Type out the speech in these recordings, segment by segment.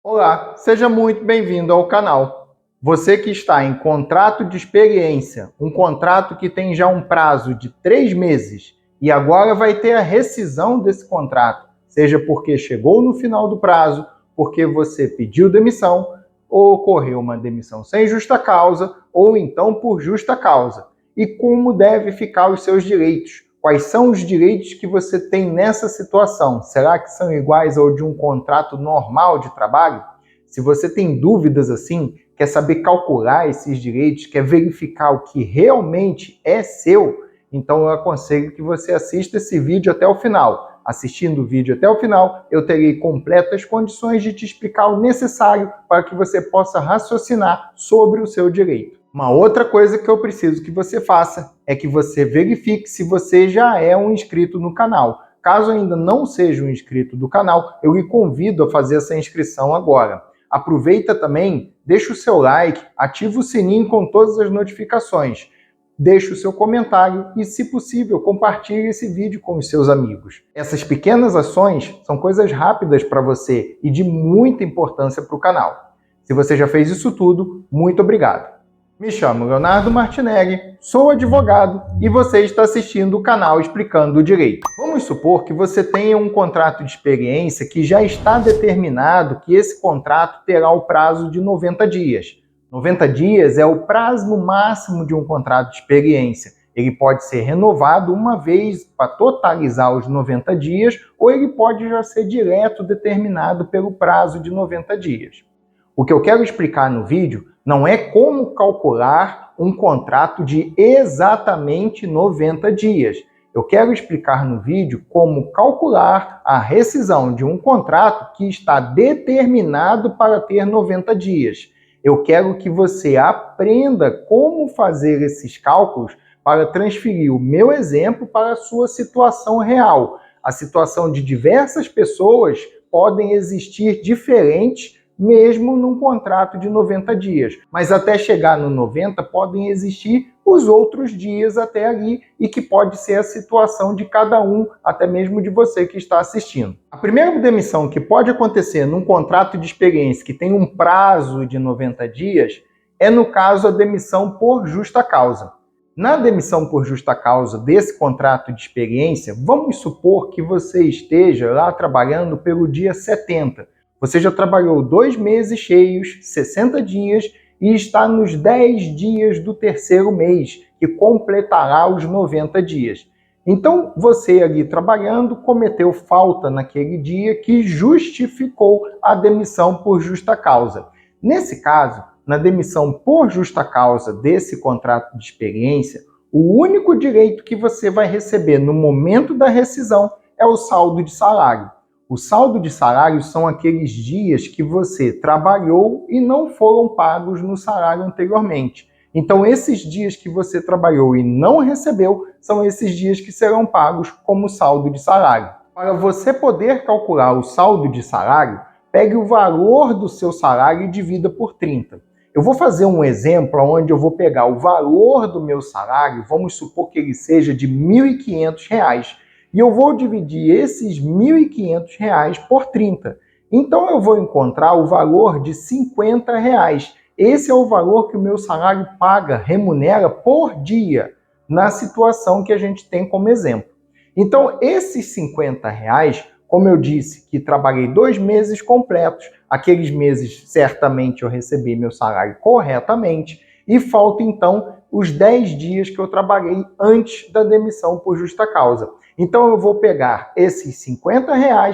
Olá, seja muito bem-vindo ao canal. Você que está em contrato de experiência, um contrato que tem já um prazo de 3 meses e agora vai ter a rescisão desse contrato, seja porque chegou no final do prazo, porque você pediu demissão, ou ocorreu uma demissão sem justa causa, ou então por justa causa. E como deve ficar os seus direitos? Quais são os direitos que você tem nessa situação? Será que são iguais ao de um contrato normal de trabalho? Se você tem dúvidas assim, quer saber calcular esses direitos, quer verificar o que realmente é seu, então eu aconselho que você assista esse vídeo até o final. Assistindo o vídeo até o final, eu terei completas condições de te explicar o necessário para que você possa raciocinar sobre o seu direito. Uma outra coisa que eu preciso que você faça é que você verifique se você já é um inscrito no canal. Caso ainda não seja um inscrito do canal, eu lhe convido a fazer essa inscrição agora. Aproveita também, deixa o seu like, ativa o sininho com todas as notificações. Deixe o seu comentário e, se possível, compartilhe esse vídeo com os seus amigos. Essas pequenas ações são coisas rápidas para você e de muita importância para o canal. Se você já fez isso tudo, muito obrigado. Me chamo Leonardo Martinelli, sou advogado e você está assistindo o canal Explicando o Direito. Vamos supor que você tenha um contrato de experiência que já está determinado que esse contrato terá o prazo de 90 dias. 90 dias é o prazo máximo de um contrato de experiência. Ele pode ser renovado uma vez para totalizar os 90 dias ou ele pode já ser direto determinado pelo prazo de 90 dias. O que eu quero explicar no vídeo não é como calcular um contrato de exatamente 90 dias. Eu quero explicar no vídeo como calcular a rescisão de um contrato que está determinado para ter 90 dias. Eu quero que você aprenda como fazer esses cálculos para transferir o meu exemplo para a sua situação real. A situação de diversas pessoas podem existir diferentes mesmo num contrato de 90 dias. Mas até chegar no 90 podem existir os outros dias até ali e que pode ser a situação de cada um, até mesmo de você que está assistindo. A primeira demissão que pode acontecer num contrato de experiência que tem um prazo de 90 dias é, no caso, a demissão por justa causa. Na demissão por justa causa desse contrato de experiência, vamos supor que você esteja lá trabalhando pelo dia 70. Você já trabalhou 2 meses cheios, 60 dias, e está nos 10 dias do terceiro mês, que completará os 90 dias. Então, você ali trabalhando cometeu falta naquele dia que justificou a demissão por justa causa. Nesse caso, na demissão por justa causa desse contrato de experiência, o único direito que você vai receber no momento da rescisão é o saldo de salário. O saldo de salário são aqueles dias que você trabalhou e não foram pagos no salário anteriormente. Então, esses dias que você trabalhou e não recebeu são esses dias que serão pagos como saldo de salário. Para você poder calcular o saldo de salário, pegue o valor do seu salário e divida por 30. Eu vou fazer um exemplo onde eu vou pegar o valor do meu salário, vamos supor que ele seja de R$ 1.500, e eu vou dividir esses R$ 1.500 por 30. Então eu vou encontrar o valor de R$ 50. Esse é o valor que o meu salário paga, remunera por dia, na situação que a gente tem como exemplo. Então esses R$ 50, como eu disse que trabalhei 2 meses completos, aqueles meses certamente eu recebi meu salário corretamente, e falta então os 10 dias que eu trabalhei antes da demissão por justa causa. Então eu vou pegar esses R$ 50,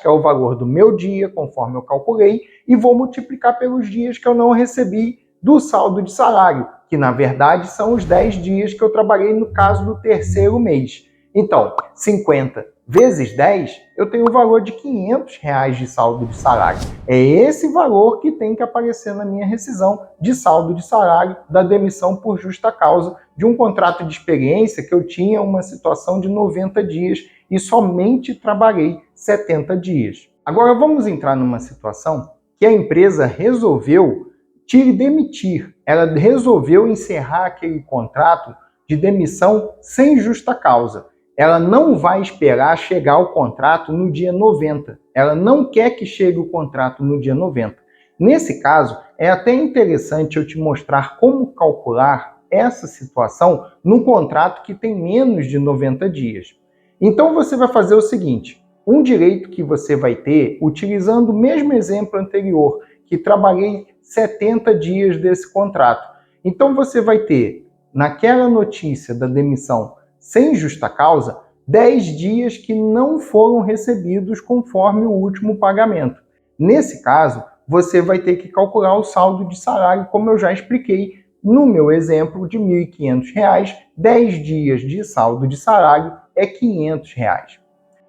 que é o valor do meu dia, conforme eu calculei, e vou multiplicar pelos dias que eu não recebi do saldo de salário, que na verdade são os 10 dias que eu trabalhei no caso do terceiro mês. Então, 50 vezes 10, eu tenho o valor de R$ 500 de saldo de salário. É esse valor que tem que aparecer na minha rescisão de saldo de salário da demissão por justa causa de um contrato de experiência que eu tinha uma situação de 90 dias e somente trabalhei 70 dias. Agora vamos entrar numa situação que a empresa resolveu te demitir. Ela resolveu encerrar aquele contrato de demissão sem justa causa. Ela não vai esperar chegar o contrato no dia 90. Ela não quer que chegue o contrato no dia 90. Nesse caso, é até interessante eu te mostrar como calcular essa situação no contrato que tem menos de 90 dias. Então você vai fazer o seguinte, um direito que você vai ter, utilizando o mesmo exemplo anterior, que trabalhei 70 dias desse contrato. Então você vai ter, naquela notícia da demissão sem justa causa, 10 dias que não foram recebidos conforme o último pagamento. Nesse caso, você vai ter que calcular o saldo de salário, como eu já expliquei no meu exemplo de R$ 1.500, 10 dias de saldo de salário é R$ 500.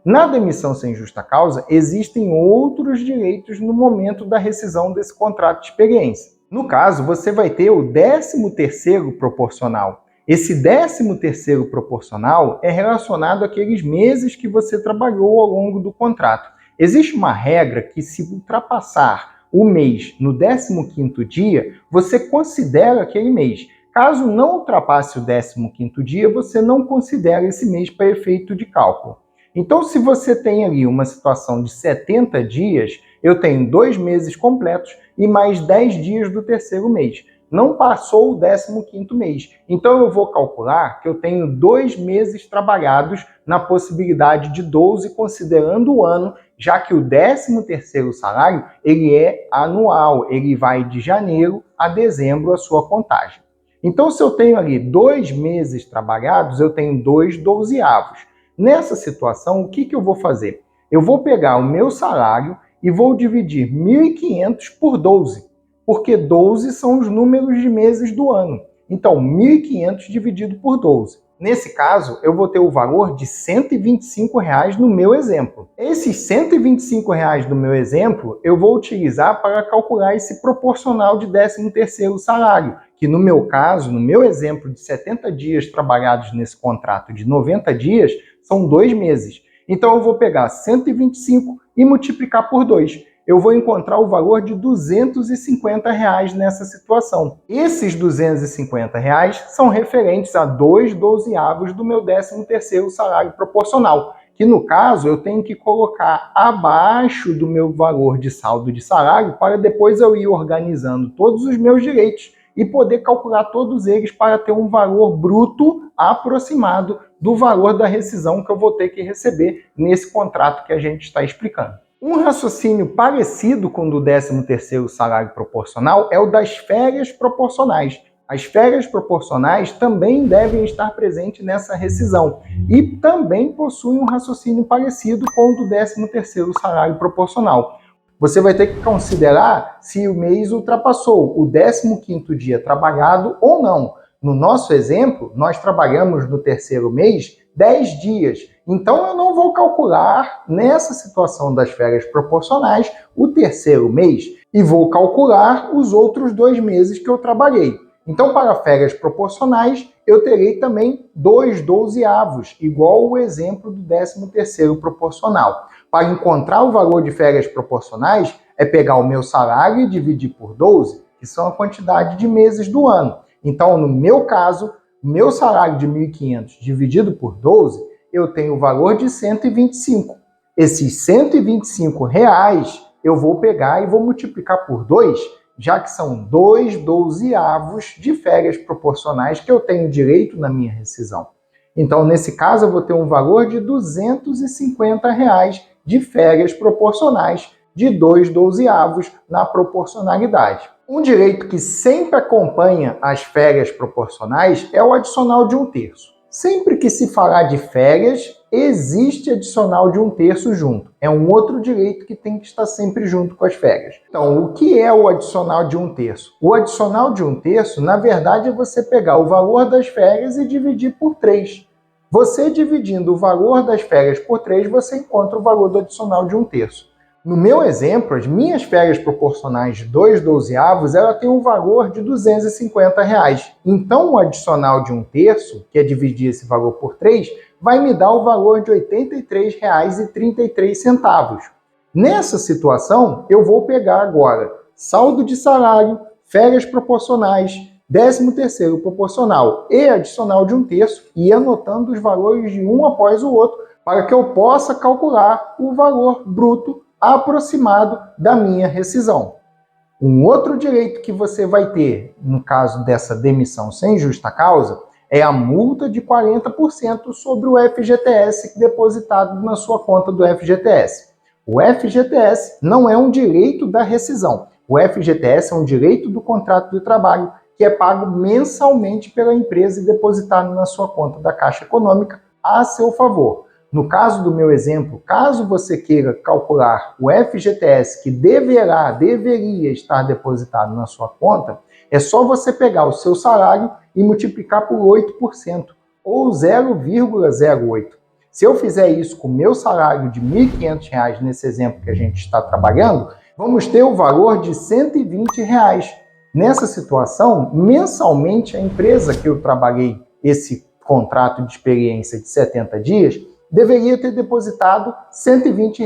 Na demissão sem justa causa, existem outros direitos no momento da rescisão desse contrato de experiência. No caso, você vai ter o 13º proporcional. Esse 13º proporcional é relacionado àqueles meses que você trabalhou ao longo do contrato. Existe uma regra que, se ultrapassar o mês no 15º dia, você considera aquele mês. Caso não ultrapasse o 15º dia, você não considera esse mês para efeito de cálculo. Então, se você tem ali uma situação de 70 dias, eu tenho 2 meses completos e mais 10 dias do terceiro mês. Não passou o 15º mês. Então, eu vou calcular que eu tenho 2 meses trabalhados na possibilidade de 12, considerando o ano, já que o 13º salário ele é anual, ele vai de janeiro a dezembro a sua contagem. Então, se eu tenho ali 2 meses trabalhados, eu tenho 2 dozeavos. Nessa situação, o que eu vou fazer? Eu vou pegar o meu salário e vou dividir 1.500 por 12, porque 12 são os números de meses do ano. Então, 1.500 dividido por 12. Nesse caso, eu vou ter o valor de R$ 125 no meu exemplo. Esses R$ 125 do meu exemplo, eu vou utilizar para calcular esse proporcional de 13º salário, que no meu caso, no meu exemplo de 70 dias trabalhados nesse contrato de 90 dias, são 2 meses. Então, eu vou pegar 125 e multiplicar por 2. Eu vou encontrar o valor de R$ 250 nessa situação. Esses R$ 250 são referentes a 2 dozeavos do meu 13º salário proporcional, que no caso eu tenho que colocar abaixo do meu valor de saldo de salário para depois eu ir organizando todos os meus direitos e poder calcular todos eles para ter um valor bruto aproximado do valor da rescisão que eu vou ter que receber nesse contrato que a gente está explicando. Um raciocínio parecido com o do 13º salário proporcional é o das férias proporcionais. As férias proporcionais também devem estar presentes nessa rescisão e também possuem um raciocínio parecido com o do 13º salário proporcional. Você vai ter que considerar se o mês ultrapassou o 15º dia trabalhado ou não. No nosso exemplo, nós trabalhamos no terceiro mês 10 dias. Então, eu não vou calcular, nessa situação das férias proporcionais, o terceiro mês e vou calcular os outros 2 meses que eu trabalhei. Então, para férias proporcionais, eu terei também 2 dozeavos, igual o exemplo do 13º proporcional. Para encontrar o valor de férias proporcionais, é pegar o meu salário e dividir por 12, que são a quantidade de meses do ano. Então, no meu caso, meu salário de 1.500 dividido por 12, eu tenho o valor de 125. Esses 125 eu vou pegar e vou multiplicar por 2, já que são 2 dozeavos de férias proporcionais que eu tenho direito na minha rescisão. Então, nesse caso, eu vou ter um valor de R$ 250 de férias proporcionais de 2 dozeavos na proporcionalidade. Um direito que sempre acompanha as férias proporcionais é o adicional de 1/3. Sempre que se falar de férias, existe adicional de 1/3 junto. É um outro direito que tem que estar sempre junto com as férias. Então, o que é o adicional de 1/3? O adicional de 1/3, na verdade, é você pegar o valor das férias e dividir por 3. Você dividindo o valor das férias por 3, você encontra o valor do adicional de 1/3. No meu exemplo, as minhas férias proporcionais de 2 dozeavos, ela tem um valor de R$ 250. Então, o adicional de 1/3, que é dividir esse valor por 3, vai me dar o valor de R$ 83,33. Nessa situação, eu vou pegar agora saldo de salário, férias proporcionais, 13º proporcional e adicional de 1/3 e ir anotando os valores de um após o outro para que eu possa calcular o valor bruto aproximado da minha rescisão. Um outro direito que você vai ter, no caso dessa demissão sem justa causa, é a multa de 40% sobre o FGTS depositado na sua conta do FGTS. O FGTS não é um direito da rescisão. O FGTS é um direito do contrato de trabalho que é pago mensalmente pela empresa e depositado na sua conta da Caixa Econômica a seu favor. No caso do meu exemplo, caso você queira calcular o FGTS que deveria estar depositado na sua conta, é só você pegar o seu salário e multiplicar por 8%, ou 0,08. Se eu fizer isso com o meu salário de R$ 1.500 nesse exemplo que a gente está trabalhando, vamos ter o valor de R$ 120. Nessa situação, mensalmente, a empresa que eu trabalhei esse contrato de experiência de 70 dias deveria ter depositado R$ 120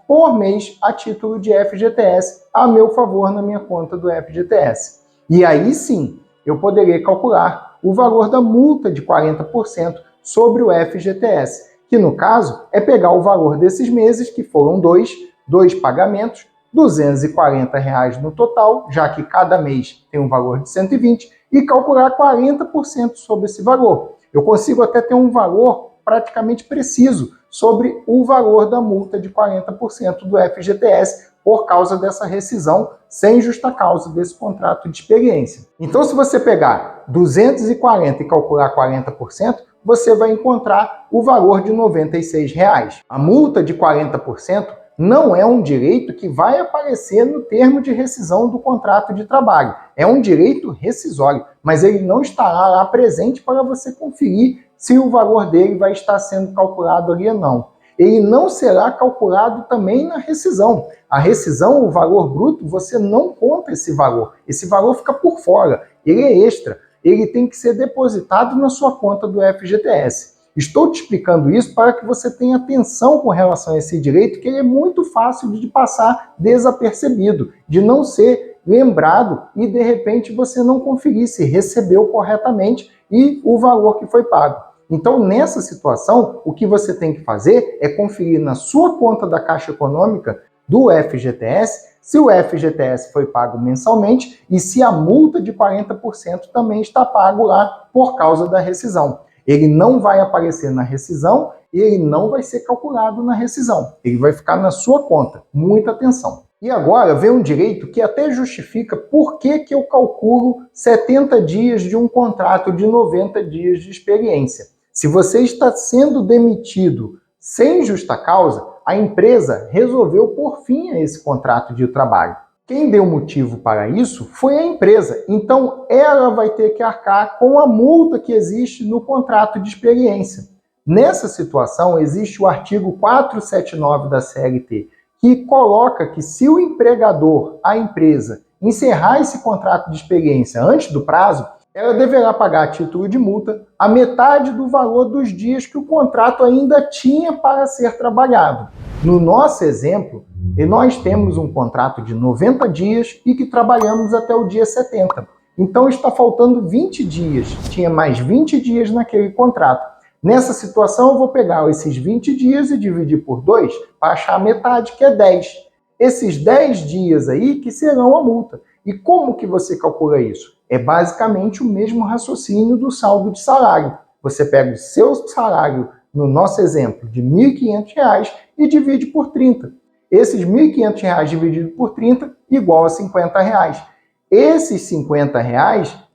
por mês a título de FGTS a meu favor na minha conta do FGTS. E aí sim, eu poderia calcular o valor da multa de 40% sobre o FGTS, que no caso é pegar o valor desses meses, que foram dois pagamentos, R$ 240 no total, já que cada mês tem um valor de 120, e calcular 40% sobre esse valor. Eu consigo até ter um valor praticamente preciso sobre o valor da multa de 40% do FGTS por causa dessa rescisão sem justa causa desse contrato de experiência. Então, se você pegar 240 e calcular 40%, você vai encontrar o valor de R$ 96. A multa de 40% não é um direito que vai aparecer no termo de rescisão do contrato de trabalho. É um direito rescisório, mas ele não estará lá presente para você conferir se o valor dele vai estar sendo calculado ali ou não. Ele não será calculado também na rescisão. A rescisão, o valor bruto, você não conta esse valor. Esse valor fica por fora, ele é extra. Ele tem que ser depositado na sua conta do FGTS. Estou te explicando isso para que você tenha atenção com relação a esse direito, que ele é muito fácil de passar desapercebido, de não ser lembrado e de repente você não conferir se recebeu corretamente e o valor que foi pago. Então, nessa situação, o que você tem que fazer é conferir na sua conta da Caixa Econômica do FGTS se o FGTS foi pago mensalmente e se a multa de 40% também está pago lá por causa da rescisão. Ele não vai aparecer na rescisão e ele não vai ser calculado na rescisão. Ele vai ficar na sua conta. Muita atenção. E agora vem um direito que até justifica por que eu calculo 70 dias de um contrato de 90 dias de experiência. Se você está sendo demitido sem justa causa, a empresa resolveu pôr fim a esse contrato de trabalho. Quem deu motivo para isso foi a empresa. Então, ela vai ter que arcar com a multa que existe no contrato de experiência. Nessa situação, existe o artigo 479 da CLT, que coloca que se o empregador, a empresa, encerrar esse contrato de experiência antes do prazo, ela deverá pagar a título de multa a metade do valor dos dias que o contrato ainda tinha para ser trabalhado. No nosso exemplo, nós temos um contrato de 90 dias e que trabalhamos até o dia 70. Então está faltando 20 dias. Tinha mais 20 dias naquele contrato. Nessa situação, eu vou pegar esses 20 dias e dividir por 2 para achar a metade, que é 10. Esses 10 dias aí que serão a multa. E como que você calcula isso? É basicamente o mesmo raciocínio do saldo de salário. Você pega o seu salário, no nosso exemplo, de R$ 1.500 e divide por 30. Esses R$ 1.500 dividido por 30 igual a R$ 50. Esses R$ 50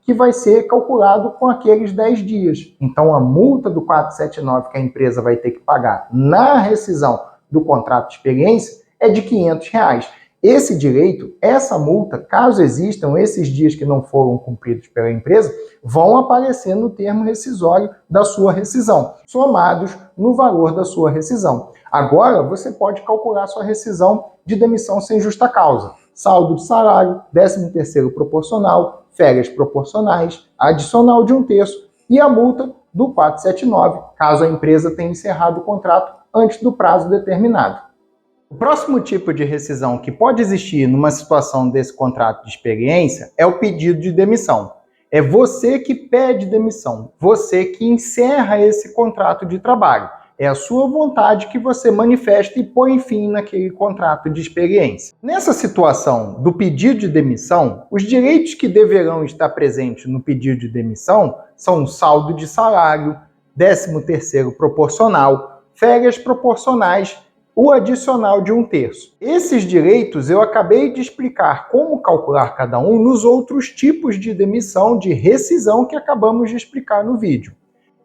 que vai ser calculado com aqueles 10 dias. Então, a multa do 479 que a empresa vai ter que pagar na rescisão do contrato de experiência é de R$ 500. Esse direito, essa multa, caso existam esses dias que não foram cumpridos pela empresa, vão aparecer no termo rescisório da sua rescisão, somados no valor da sua rescisão. Agora, você pode calcular sua rescisão de demissão sem justa causa. Saldo de salário, 13º proporcional, férias proporcionais, adicional de 1/3 e a multa do 479, caso a empresa tenha encerrado o contrato antes do prazo determinado. O próximo tipo de rescisão que pode existir numa situação desse contrato de experiência é o pedido de demissão. É você que pede demissão, você que encerra esse contrato de trabalho. É a sua vontade que você manifesta e põe fim naquele contrato de experiência. Nessa situação do pedido de demissão, os direitos que deverão estar presentes no pedido de demissão são o saldo de salário, 13º proporcional, férias proporcionais, o adicional de 1/3. Esses direitos eu acabei de explicar como calcular cada um nos outros tipos de demissão, de rescisão que acabamos de explicar no vídeo.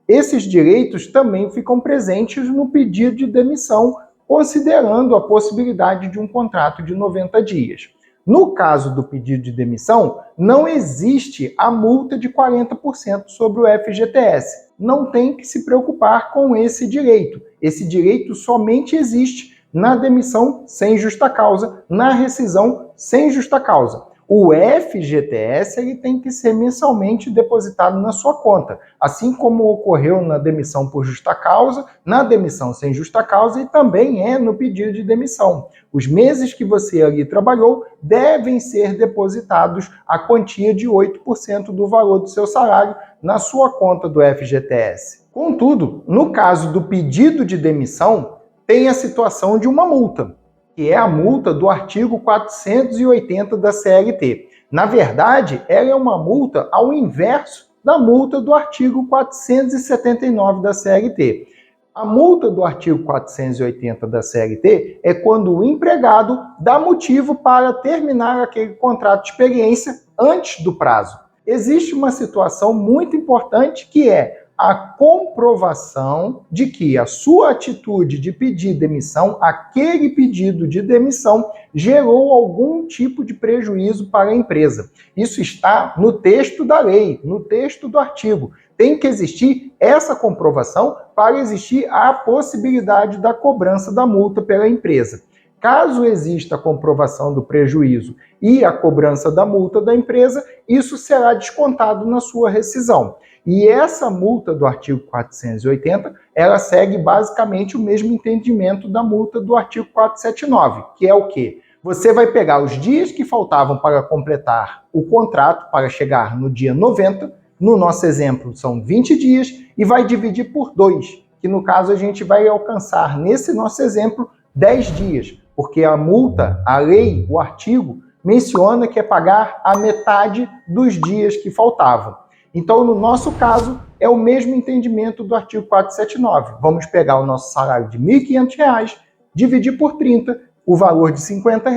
Esses direitos também ficam presentes no pedido de demissão, considerando a possibilidade de um contrato de 90 dias. No caso do pedido de demissão, não existe a multa de 40% sobre o FGTS. Não tem que se preocupar com esse direito. Esse direito somente existe na demissão sem justa causa, na rescisão sem justa causa. O FGTS ele tem que ser mensalmente depositado na sua conta, assim como ocorreu na demissão por justa causa, na demissão sem justa causa e também no pedido de demissão. Os meses que você ali trabalhou devem ser depositados a quantia de 8% do valor do seu salário na sua conta do FGTS. Contudo, no caso do pedido de demissão, tem a situação de uma multa, que é a multa do artigo 480 da CLT. Na verdade, ela é uma multa ao inverso da multa do artigo 479 da CLT. A multa do artigo 480 da CLT é quando o empregado dá motivo para terminar aquele contrato de experiência antes do prazo. Existe uma situação muito importante que é a comprovação de que a sua atitude de pedir demissão, aquele pedido de demissão, gerou algum tipo de prejuízo para a empresa. Isso está no texto da lei, no texto do artigo. Tem que existir essa comprovação para existir a possibilidade da cobrança da multa pela empresa. Caso exista a comprovação do prejuízo e a cobrança da multa da empresa, isso será descontado na sua rescisão. E essa multa do artigo 480, ela segue basicamente o mesmo entendimento da multa do artigo 479, que é o quê? Você vai pegar os dias que faltavam para completar o contrato, para chegar no dia 90, no nosso exemplo são 20 dias, e vai dividir por 2, que no caso a gente vai alcançar, nesse nosso exemplo, 10 dias, porque a multa, a lei, o artigo, menciona que é pagar a metade dos dias que faltavam. Então, no nosso caso, é o mesmo entendimento do artigo 479. Vamos pegar o nosso salário de R$ 1.500, dividir por 30, o valor de R$ 50,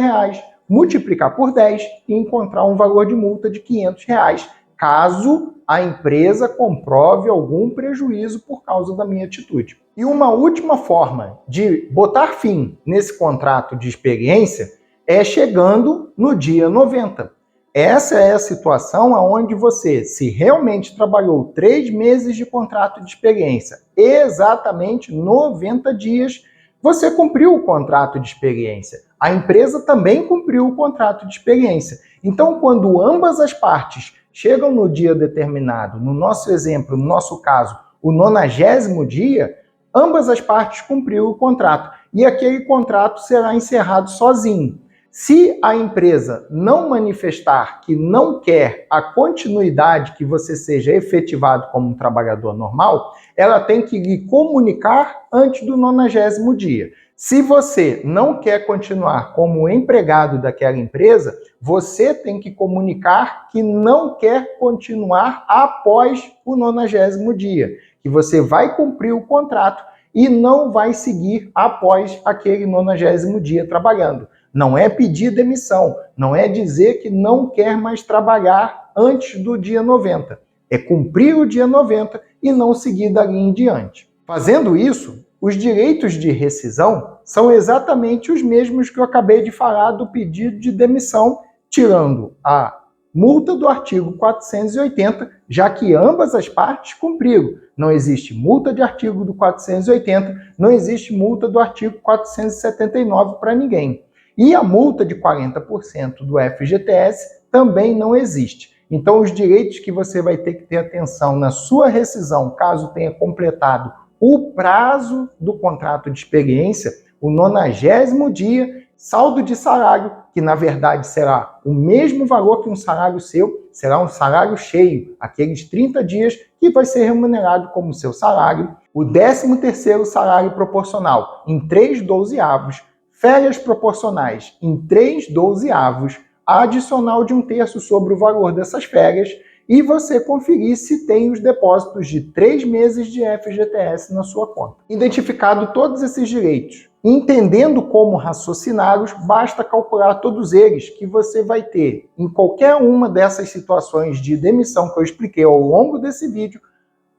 multiplicar por 10 e encontrar um valor de multa de R$ 500, caso a empresa comprove algum prejuízo por causa da minha atitude. E uma última forma de botar fim nesse contrato de experiência é chegando no dia 90. Essa é a situação onde você, se realmente trabalhou 3 meses de contrato de experiência, exatamente 90 dias, você cumpriu o contrato de experiência. A empresa também cumpriu o contrato de experiência. Então, quando ambas as partes chegam no dia determinado, no nosso exemplo, no nosso caso, o 90º dia, ambas as partes cumpriram o contrato. E aquele contrato será encerrado sozinho. Se a empresa não manifestar que não quer a continuidade que você seja efetivado como um trabalhador normal, ela tem que lhe comunicar antes do 90º dia. Se você não quer continuar como empregado daquela empresa, você tem que comunicar que não quer continuar após o 90º dia, que você vai cumprir o contrato e não vai seguir após aquele 90º dia trabalhando. Não é pedir demissão, não é dizer que não quer mais trabalhar antes do dia 90. É cumprir o dia 90 e não seguir dali em diante. Fazendo isso, os direitos de rescisão são exatamente os mesmos que eu acabei de falar do pedido de demissão, tirando a multa do artigo 480, já que ambas as partes cumpriram. Não existe multa de artigo do 480, não existe multa do artigo 479 para ninguém. E a multa de 40% do FGTS também não existe. Então, os direitos que você vai ter que ter atenção na sua rescisão, caso tenha completado o prazo do contrato de experiência, o 90º dia, saldo de salário, que na verdade será o mesmo valor que um salário seu, será um salário cheio, aqueles 30 dias que vai ser remunerado como seu salário. O 13º salário proporcional em 3/12, férias proporcionais em 3/12, adicional de 1/3 sobre o valor dessas férias, e você conferir se tem os depósitos de 3 meses de FGTS na sua conta. Identificado todos esses direitos, entendendo como raciociná-los, basta calcular todos eles, que você vai ter, em qualquer uma dessas situações de demissão que eu expliquei ao longo desse vídeo,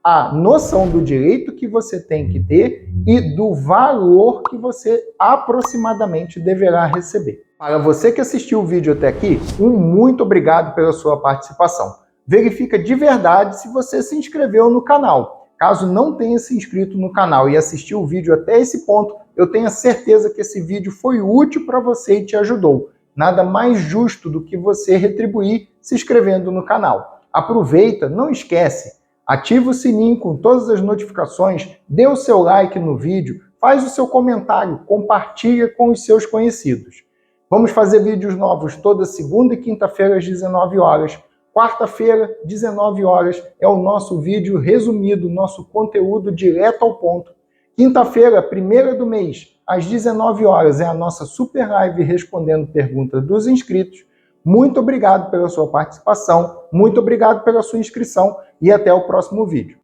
a noção do direito que você tem que ter e do valor que você aproximadamente deverá receber. Para você que assistiu o vídeo até aqui, muito obrigado pela sua participação. Verifica de verdade se você se inscreveu no canal. Caso não tenha se inscrito no canal e assistiu o vídeo até esse ponto, eu tenho certeza que esse vídeo foi útil para você e te ajudou. Nada mais justo do que você retribuir se inscrevendo no canal. Aproveita, não esquece, ativa o sininho com todas as notificações, dê o seu like no vídeo, faz o seu comentário, compartilha com os seus conhecidos. Vamos fazer vídeos novos toda segunda e quinta-feira às 19 horas. Quarta-feira, 19 horas, é o nosso vídeo resumido, nosso conteúdo direto ao ponto. Quinta-feira, 1ª do mês, às 19 horas, é a nossa super live respondendo perguntas dos inscritos. Muito obrigado pela sua participação, muito obrigado pela sua inscrição e até o próximo vídeo.